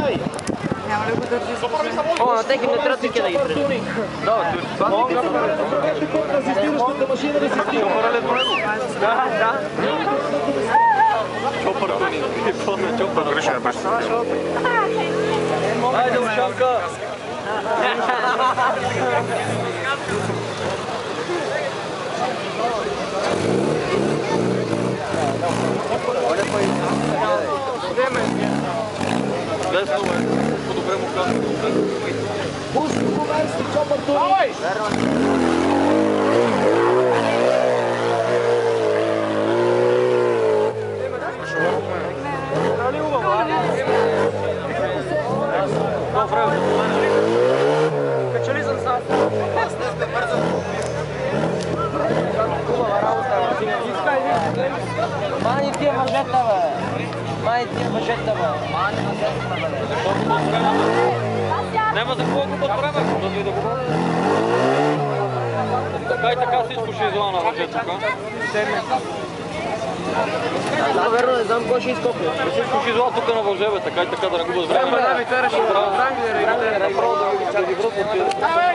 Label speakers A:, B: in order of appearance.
A: Няма ли го държи?
B: О, на теки не трябва да ги държи. Да,
C: асистиращата машина да се стига паралел до него.
B: да.
C: Чопър Туни. Пълна чопър.
D: Гриша е беше.
C: Айде, Ушанка! Лесно е. По-добре му казвам. Пусти го верси, Чопър Туни!
B: Качали съм сам. Мани тия въжета, бе. Мани тия въжета, бе.
C: Няма за колко под време, да ви да го бъде. Така и така всичко ще излага на въжето, така?
B: Да, верно, не знам кой ще изкопне.
C: Всичко ще излага тук на въже, бе, така и така да не губят време.
B: Да ми караш.
C: Направо да ги връзват.